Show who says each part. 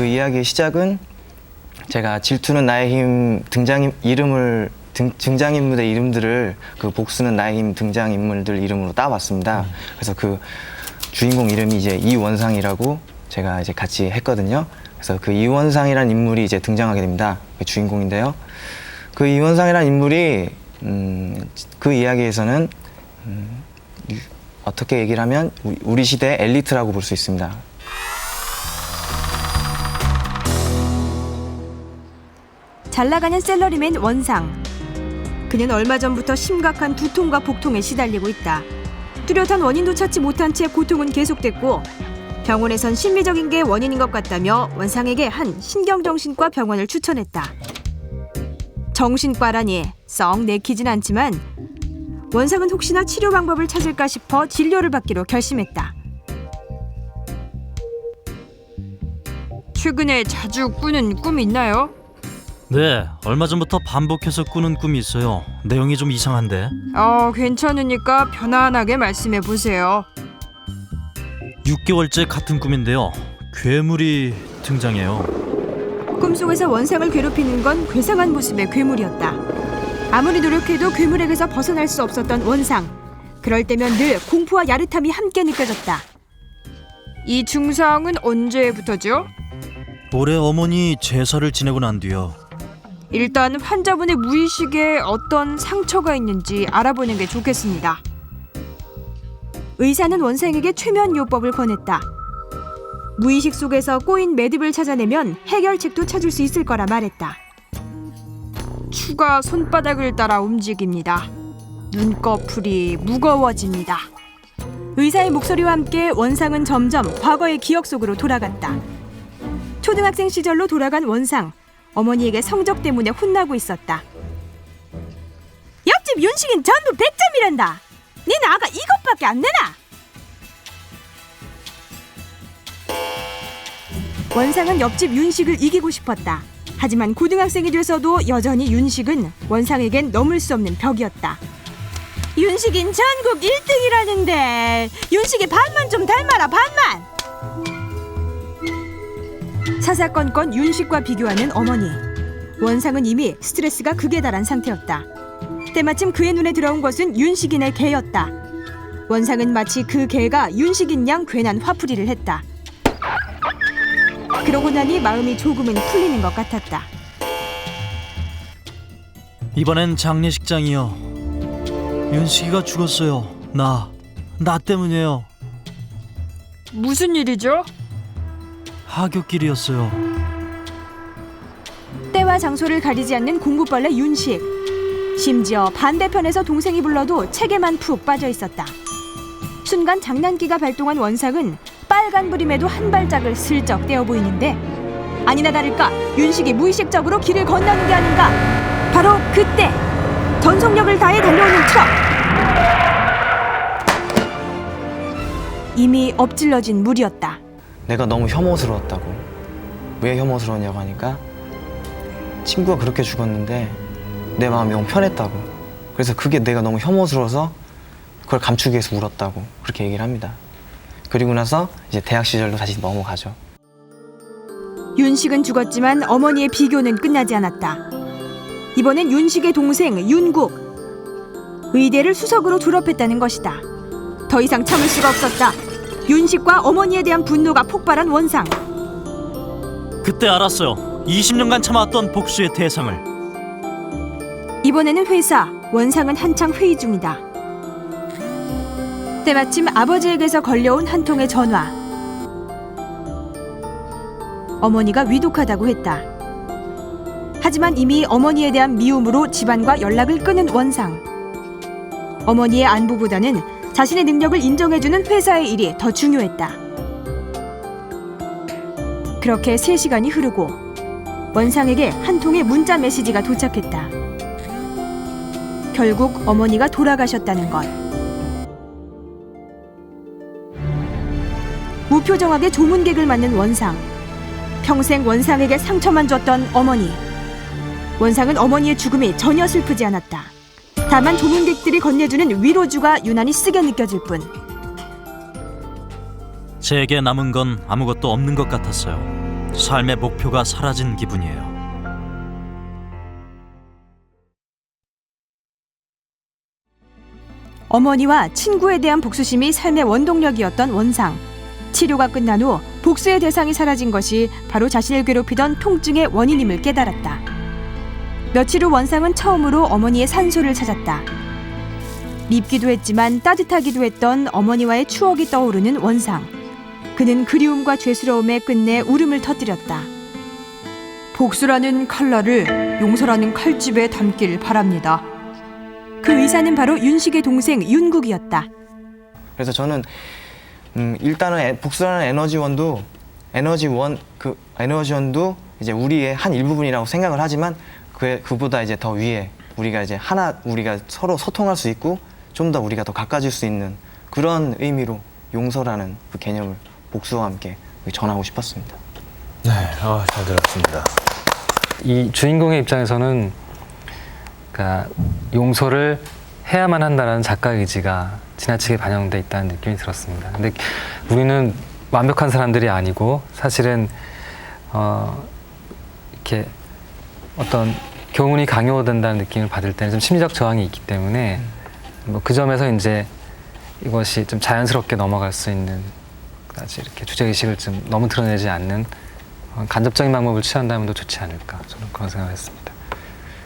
Speaker 1: 그 이야기의 시작은 제가 질투는 나의 힘 등장인물의 이름들을 그 복수는 나의 힘 등장인물들 이름으로 따왔습니다. 그래서 그 주인공 이름이 이제 이원상이라고 제가 이제 같이 했거든요. 그래서 그 이원상이라는 인물이 이제 등장하게 됩니다. 그 주인공인데요. 그 이원상이라는 인물이 그 이야기에서는 어떻게 얘기를 하면 우리 시대의 엘리트라고 볼 수 있습니다.
Speaker 2: 잘 나가는 샐러리맨 원상. 그는 얼마 전부터 심각한 두통과 복통에 시달리고 있다. 뚜렷한 원인도 찾지 못한 채 고통은 계속됐고 병원에선 심리적인 게 원인인 것 같다며 원상에게 한 신경정신과 병원을 추천했다. 정신과라니 썩 내키진 않지만 원상은 혹시나 치료 방법을 찾을까 싶어 진료를 받기로 결심했다. 최근에 자주 꾸는 꿈이 있나요?
Speaker 3: 네, 얼마 전부터 반복해서 꾸는 꿈이 있어요. 내용이 좀 이상한데.
Speaker 2: 괜찮으니까 편안하게 말씀해 보세요.
Speaker 3: 6개월째 같은 꿈인데요. 괴물이 등장해요.
Speaker 2: 꿈속에서 원상을 괴롭히는 건 괴상한 모습의 괴물이었다. 아무리 노력해도 괴물에게서 벗어날 수 없었던 원상. 그럴 때면 늘 공포와 야릇함이 함께 느껴졌다. 이 증상은 언제부터죠?
Speaker 3: 올해 어머니 제사를 지내고 난 뒤요.
Speaker 2: 일단 환자분의 무의식에 어떤 상처가 있는지 알아보는 게 좋겠습니다. 의사는 원상에게 최면요법을 권했다. 무의식 속에서 꼬인 매듭을 찾아내면 해결책도 찾을 수 있을 거라 말했다. 추가 손바닥을 따라 움직입니다. 눈꺼풀이 무거워집니다. 의사의 목소리와 함께 원상은 점점 과거의 기억 속으로 돌아갔다. 초등학생 시절로 돌아간 원상. 어머니에게 성적 때문에 혼나고 있었다. 옆집 윤식인 전부 100점이란다. 니는 아가 이것밖에 안 내나? 원상은 옆집 윤식을 이기고 싶었다. 하지만 고등학생이 돼서도 여전히 윤식은 원상에겐 넘을 수 없는 벽이었다. 윤식인 전국 1등이라는데 윤식이 반만 좀 닮아라, 반만! 사사건건 윤식과 비교하는 어머니. 원상은 이미 스트레스가 극에 달한 상태였다. 때마침 그의 눈에 들어온 것은 윤식인의 개였다. 원상은 마치 그 개가 윤식인 양 괜한 화풀이를 했다. 그러고 나니 마음이 조금은 풀리는 것 같았다.
Speaker 3: 이번엔 장례식장이요. 윤식이가 죽었어요. 나 때문이에요.
Speaker 2: 무슨 일이죠?
Speaker 3: 하굣길이었어요.
Speaker 2: 때와 장소를 가리지 않는 공부벌레 윤식. 심지어 반대편에서 동생이 불러도 책에만 푹 빠져 있었다. 순간 장난기가 발동한 원상은 빨간 불임에도 한 발짝을 슬쩍 떼어 보이는데 아니나 다를까 윤식이 무의식적으로 길을 건너는 게 아닌가. 바로 그때 전속력을 다해 달려오는 트럭. 이미 엎질러진 물이었다.
Speaker 1: 내가 너무 혐오스러웠다고. 왜 혐오스러웠냐고 하니까 친구가 그렇게 죽었는데 내 마음이 너무 편했다고. 그래서 그게 내가 너무 혐오스러워서 그걸 감추기 위해서 울었다고 그렇게 얘기를 합니다. 그리고 나서 이제 대학 시절로 다시 넘어가죠.
Speaker 2: 윤식은 죽었지만 어머니의 비교는 끝나지 않았다. 이번엔 윤식의 동생 윤국. 의대를 수석으로 졸업했다는 것이다. 더 이상 참을 수가 없었다. 윤식과 어머니에 대한 분노가 폭발한 원상.
Speaker 3: 그때 알았어요. 20년간 참아왔던 복수의 대상을.
Speaker 2: 이번에는 회사. 원상은 한창 회의 중이다. 때마침 아버지에게서 걸려온 한 통의 전화. 어머니가 위독하다고 했다. 하지만 이미 어머니에 대한 미움으로 집안과 연락을 끊은 원상. 어머니의 안부보다는 자신의 능력을 인정해주는 회사의 일이 더 중요했다. 그렇게 3시간이 흐르고 원상에게 한 통의 문자 메시지가 도착했다. 결국 어머니가 돌아가셨다는 것. 무표정하게 조문객을 맞는 원상. 평생 원상에게 상처만 줬던 어머니. 원상은 어머니의 죽음이 전혀 슬프지 않았다. 다만 조문객들이 건네주는 위로주가 유난히 쓰게 느껴질 뿐.
Speaker 3: 제게 남은 건 아무것도 없는 것 같았어요. 삶의 목표가 사라진 기분이에요.
Speaker 2: 어머니와 친구에 대한 복수심이 삶의 원동력이었던 원상. 치료가 끝난 후 복수의 대상이 사라진 것이 바로 자신을 괴롭히던 통증의 원인임을 깨달았다. 며칠 후 원상은 처음으로 어머니의 산소를 찾았다. 밉기도 했지만 따뜻하기도 했던 어머니와의 추억이 떠오르는 원상. 그는 그리움과 죄스러움에 끝내 울음을 터뜨렸다. 복수라는 칼날을 용서라는 칼집에 담길 바랍니다. 그 의사는 바로 윤식의 동생 윤국이었다.
Speaker 1: 그래서 저는 일단은 복수라는 에너지원도 이제 우리의 한 일부분이라고 생각을 하지만 그보다 이제 더 위에 우리가 서로 소통할 수 있고 좀 더 우리가 더 가까워질 수 있는 그런 의미로 용서라는 그 개념을 복수와 함께 전하고 싶었습니다.
Speaker 4: 네, 잘 들었습니다. 이 주인공의 입장에서는 그러니까 용서를 해야만 한다는 작가 의지가 지나치게 반영돼 있다는 느낌이 들었습니다. 근데 우리는 완벽한 사람들이 아니고 사실은 이렇게 어떤 교훈이 강요된다는 느낌을 받을 때는 좀 심리적 저항이 있기 때문에 뭐 그 점에서 이제 이것이 좀 자연스럽게 넘어갈 수 있는 까지 이렇게 주제의식을 좀 너무 드러내지 않는 간접적인 방법을 취한다면 더 좋지 않을까 저는 그런 생각을 했습니다.